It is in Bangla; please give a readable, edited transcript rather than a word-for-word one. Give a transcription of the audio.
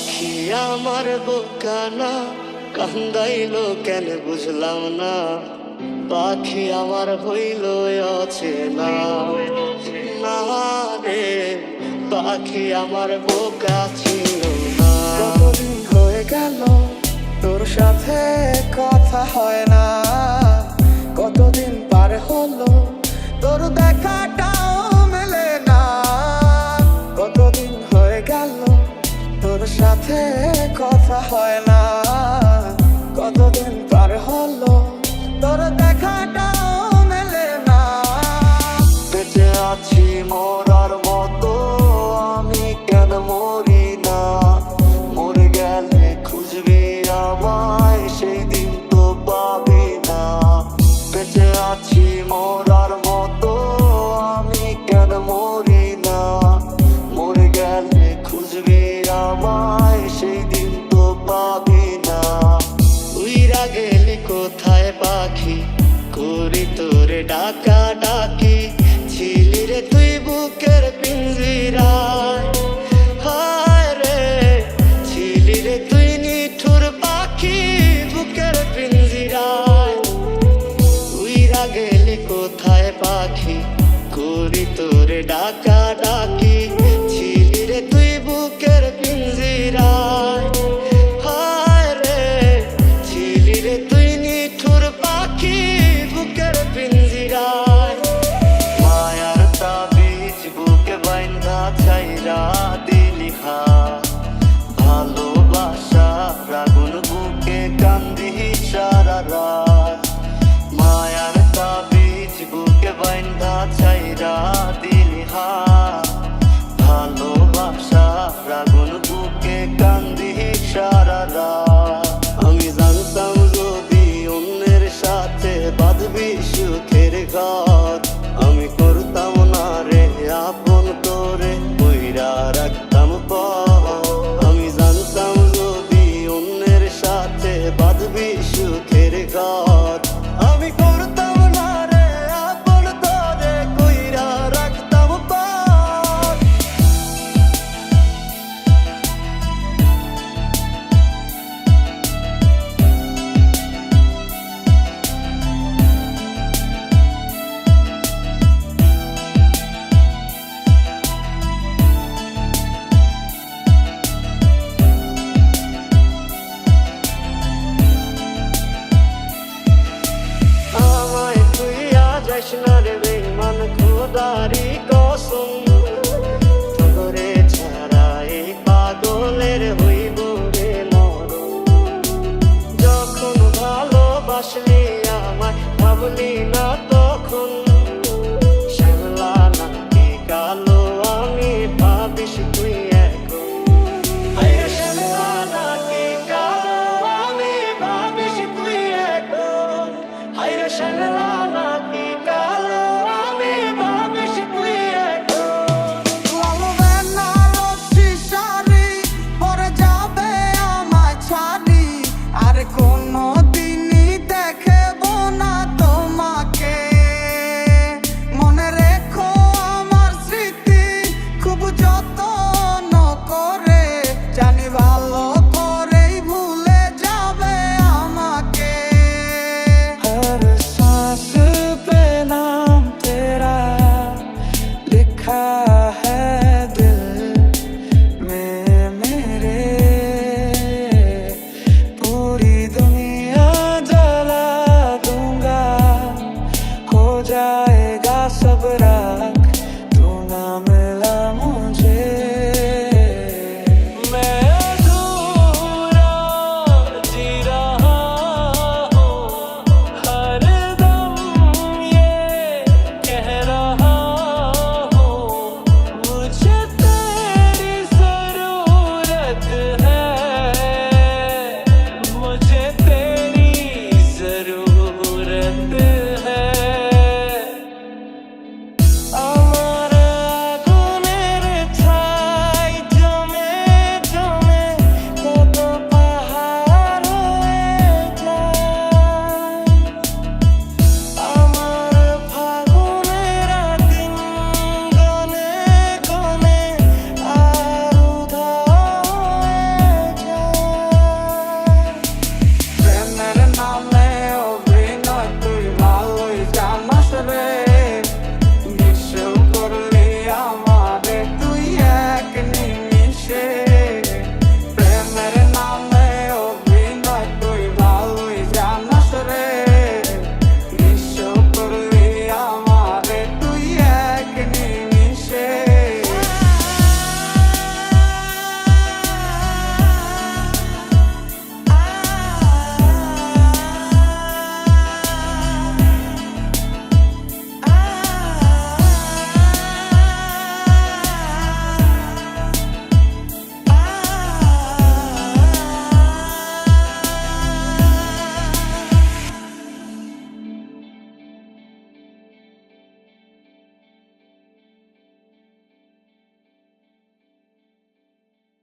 পাখি আমার বোকানা কান্দাইলো কেন বুঝলাম না। পাখি আমার হইল অচেনা না রে, পাখি আমার বোকা ছিল না। কতদিন হয়ে গেল তোর সাথে কথা হয় না, কতদিন পার হলো তোর দেখাটাও মেলে না। কতদিন হয়ে গেল তোর সাথে কথা হয় না, কতদিন পার হলো তোর দেখাটাও মেলে না। বেঁচে আছি মরার মতো আমি কেন মরি না। মরে গেলে খুঁজবি আমায় সেই দিন তো পাবি না। বেঁচে আছি মরার মতো আমি কেন মরি না। মরে গেলে খুঁজবি আমায় সেই দিন তো পাবি না। উইরা গেলি কোথায় পাখি করি তোরে ডাকা ডাকি। ছিলি রে তুই বুকের পিঞ্জিরায়, হায় রে ছিলি রে তুই নিঠুর পাখি বুকের পিঞ্জিরায়। উইরা গেলি কোথায় পাখি করি তোরে ডাকা ডাকি। ছিলি রে তুই বুকের পিঞ্জিরায়, হায় রে ছিলি রে তুই নিঠুর পাখি বুকের পিঞ্জিরায়। মায়ার তাবিজ বুকে বাইন্ধা ছাইরা দিলি হাত, ভালোবাসা আগুন বুকে কান্দি সারা রাত। মায়ার তাবিজ বুকে বাইন্ধা ছাইরা দিলি হাত, ভালোবাসা আগুন বুকে কান্দি সারা রাত। আমি জানতাম যদি অন্যের সাথে বাঁধবি সুখের ঘর, আমি করতাম না রে আপন করে কইরা রাখতাম পর। আমি জানতাম যদি অন্যের সাথে বাঁধবি সুখের ঘর, আমি করতাম না রে আপন করে কইরা রাখতাম পর। আমায় তুইয়া যাস না রে বেঈমান খোদারি কসম। তোরে ছাড়া এই পাগলের হইব রে মরণ। যখন ভালোবাসলি আমায় ভাবলি না তখন, শ্যামলা নাকি কালো আমি ভাবিস তুই এখন। হায়রে শ্যামলা নাকি কালো আমি ভাবিস তুই এখন। হায়রে শ্যামলা নাকি কালো আমি ভাবিস তুই এখন। লাল বেনারসি শাড়ি পরে যাবে আমায় ছাড়ি, আর কোনো